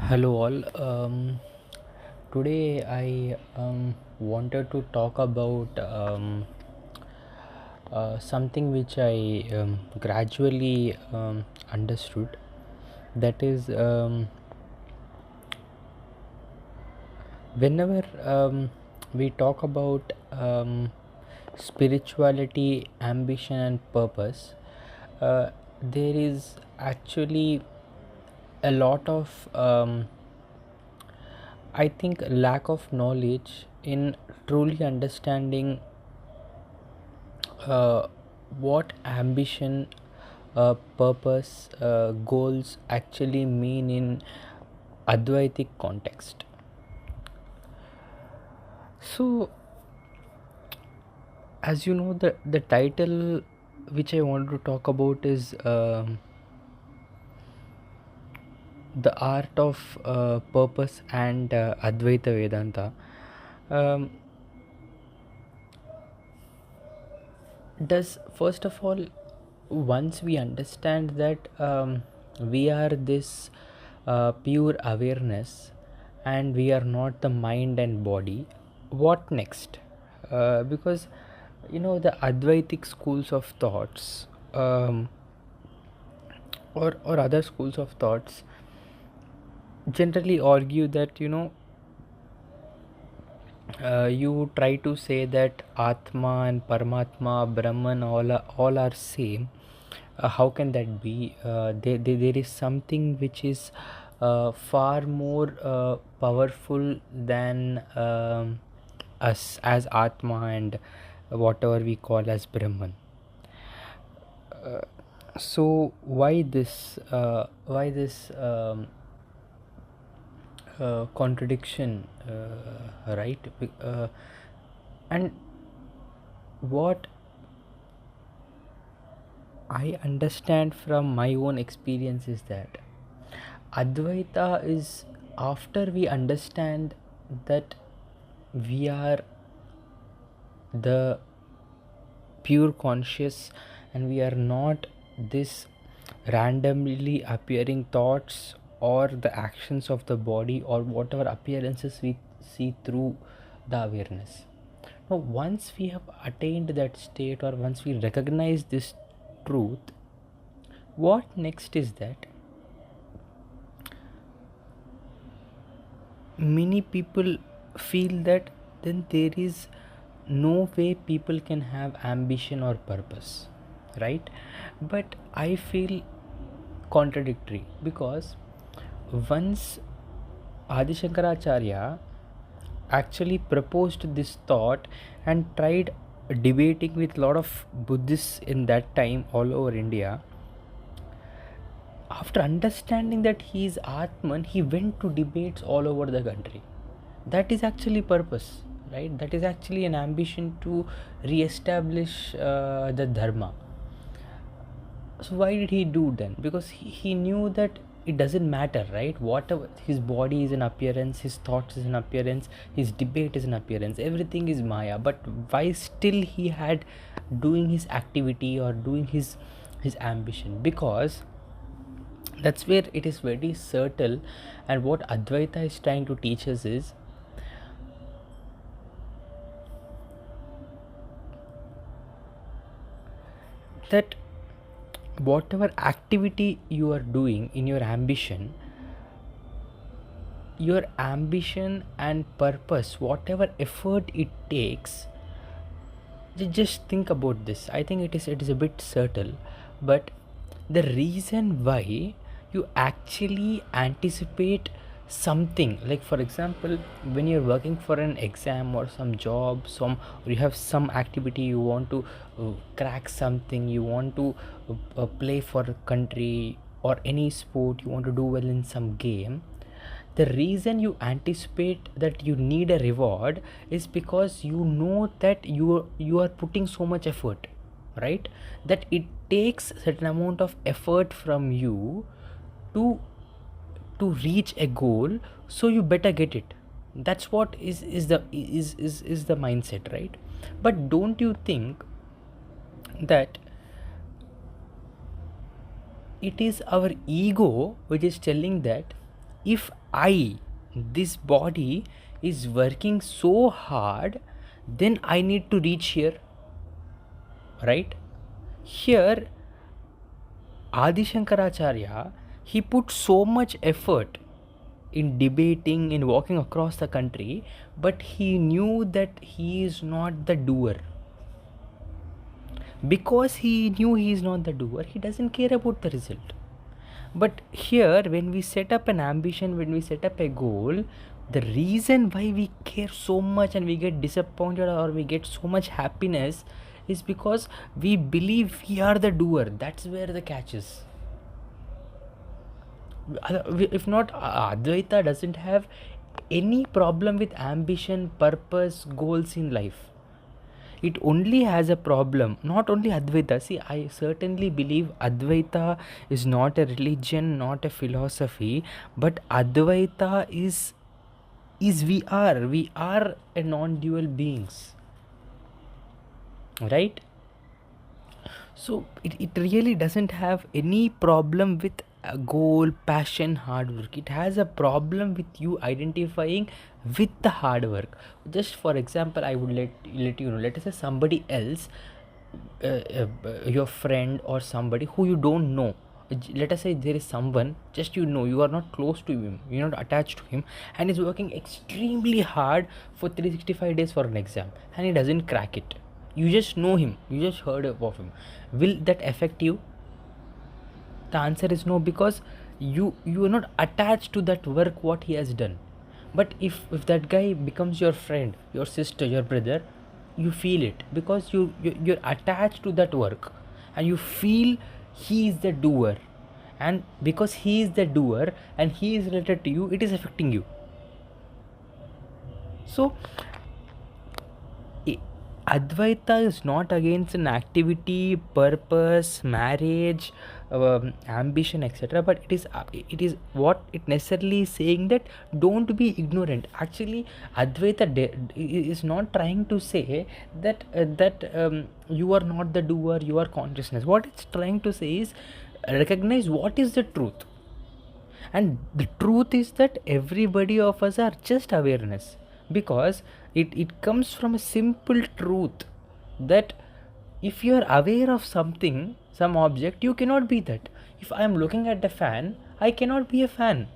Hello all. Today I wanted to talk about something which I gradually understood. That is, whenever we talk about spirituality, ambition, and purpose, there is actually a lot of I think lack of knowledge in truly understanding uh, what ambition, purpose, goals actually mean in Advaitic context. So, as you know, the title which I want to talk about is the art of purpose and Advaita Vedanta. Um, does first of all, once we understand that we are this pure awareness and we are not the mind and body, what next? Because the Advaitic schools of thoughts, or other schools of thoughts generally argue that you try to say that Atma and Paramatma, Brahman, all are same. How can that be? There is something which is far more powerful than us as Atma and whatever we call as Brahman. So why this contradiction, right? And what I understand from my own experience is that Advaita is, after we understand that we are the pure conscious and we are not this randomly appearing thoughts or the actions of the body or whatever appearances we see through the awareness. Now, once we have attained that state or once we recognize this truth, what next is that many people feel that then there is no way people can have ambition or purpose, right? But I feel contradictory, because once Adi Shankaracharya actually proposed this thought and tried debating with a lot of Buddhists in that time all over India, after understanding that he is Atman, he went to debates all over the country. That is actually purpose, right? That is actually an ambition to re-establish the dharma. So why did he do then? Because he knew that it doesn't matter, right? Whatever, his body is an appearance, his thoughts is an appearance, his debate is an appearance, everything is Maya. But why still he had doing his activity or doing his ambition? Because that's where it is very subtle. And what Advaita is trying to teach us is that whatever activity you are doing in your ambition and purpose, whatever effort it takes, just think about this. I think it is a bit subtle, but the reason why you actually anticipate something, like for example, when you're working for an exam or some job, or you have some activity, you want to crack something, you want to play for a country or any sport, you want to do well in some game, the reason you anticipate that you need a reward is because you know that you are putting so much effort, right? That it takes certain amount of effort from you to reach a goal, so you better get it. That's what is the mindset, right? But don't you think that it is our ego which is telling that if this body is working so hard, then I need to reach here, right? Here Adi Shankaracharya, he put so much effort in debating, in walking across the country, but he knew that he is not the doer. Because he knew he is not the doer, he doesn't care about the result. But here, when we set up an ambition, when we set up a goal, the reason why we care so much and we get disappointed or we get so much happiness is because we believe we are the doer. That's where the catch is. If not, Advaita doesn't have any problem with ambition, purpose, goals in life. It only has a problem, not only Advaita. See, I certainly believe Advaita is not a religion, not a philosophy, but Advaita is we are a non-dual beings, right? So it really doesn't have any problem with a goal, passion, hard work. It has a problem with you identifying with the hard work. Just for example, I would let you know, let us say somebody else, your friend or somebody who you don't know. Let us say there is someone just you are not close to him, you're not attached to him, and is working extremely hard for 365 days for an exam and he doesn't crack it. You just know him, you just heard of him. Will that affect you? The answer is no, because you are not attached to that work what he has done. But if that guy becomes your friend, your sister, your brother, you feel it because you're attached to that work and you feel he is the doer, and because he is the doer and he is related to you, it is affecting you. So Advaita is not against an activity, purpose, marriage, ambition, etc. But it is what it necessarily is saying, that don't be ignorant. Actually, Advaita is not trying to say that you are not the doer, you are consciousness. What it's trying to say is recognize what is the truth, and the truth is that everybody of us are just awareness, because it comes from a simple truth that if you are aware of something, some object, you cannot be that. If I am looking at the fan, I cannot be a fan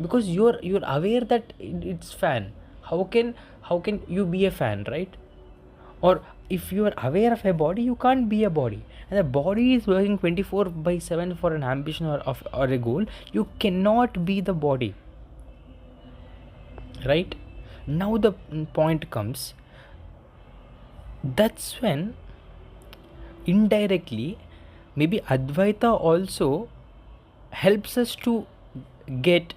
because you're aware that it's fan. How can you be a fan, right? Or if you are aware of a body, you can't be a body, and the body is working 24/7 for an ambition or a goal, you cannot be the body, right? Now the point comes, that's when indirectly maybe Advaita also helps us to get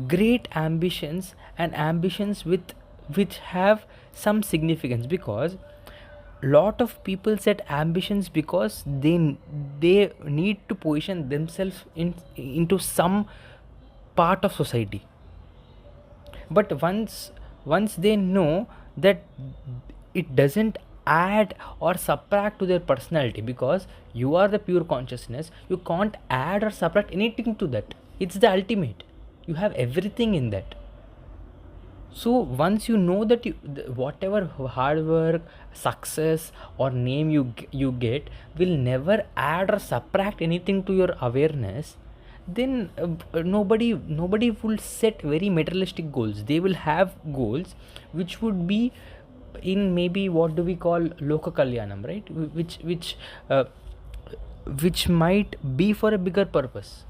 great ambitions, and ambitions which have some significance, because lot of people set ambitions because they need to position themselves into some part of society. But once they know that it doesn't add or subtract to their personality, because you are the pure consciousness, you can't add or subtract anything to that. It's the ultimate, you have everything in that. So once you know that whatever hard work, success or name you get will never add or subtract anything to your awareness, then nobody will set very materialistic goals. They will have goals which would be in maybe what do we call loka kalyanam, right? Which might be for a bigger purpose.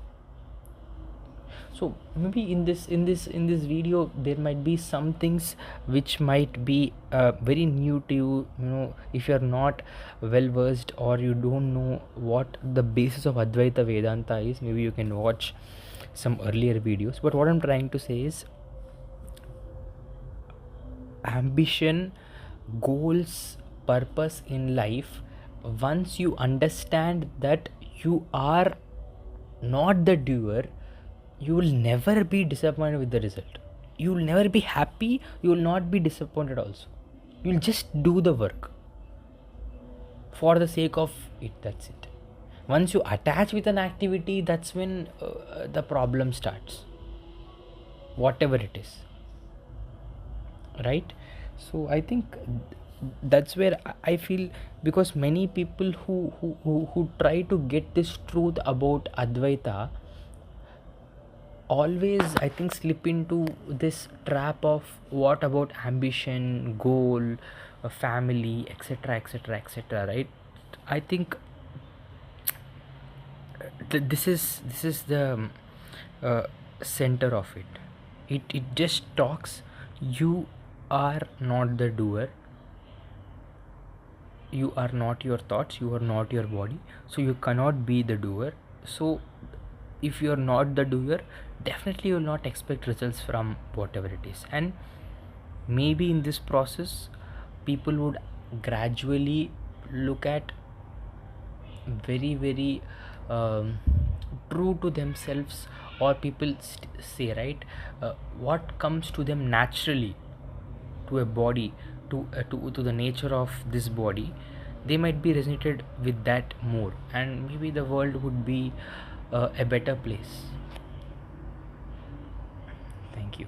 So maybe in this video there might be some things which might be very new to you. You know, if you are not well versed or you don't know what the basis of Advaita Vedanta is, maybe you can watch some earlier videos. But what I'm trying to say is, ambition, goals, purpose in life, once you understand that you are not the doer, you will never be disappointed with the result. You will never be happy, you will not be disappointed also. You will just do the work for the sake of it, that's it. Once you attach with an activity, that's when the problem starts, whatever it is, right? So I think that's where I feel, because many people who try to get this truth about Advaita always, I think, slip into this trap of what about ambition, goal, family, etc., etc., etc., right? I think this is the uh, center of it. It just talks, you are not the doer, you are not your thoughts, you are not your body, so you cannot be the doer. So if you are not the doer, definitely you will not expect results from whatever it is. And maybe in this process people would gradually look at very very um, true to themselves, or people say, right, what comes to them naturally, to a body, to the nature of this body, they might be resonated with that more, and maybe the world would be a better place. Thank you.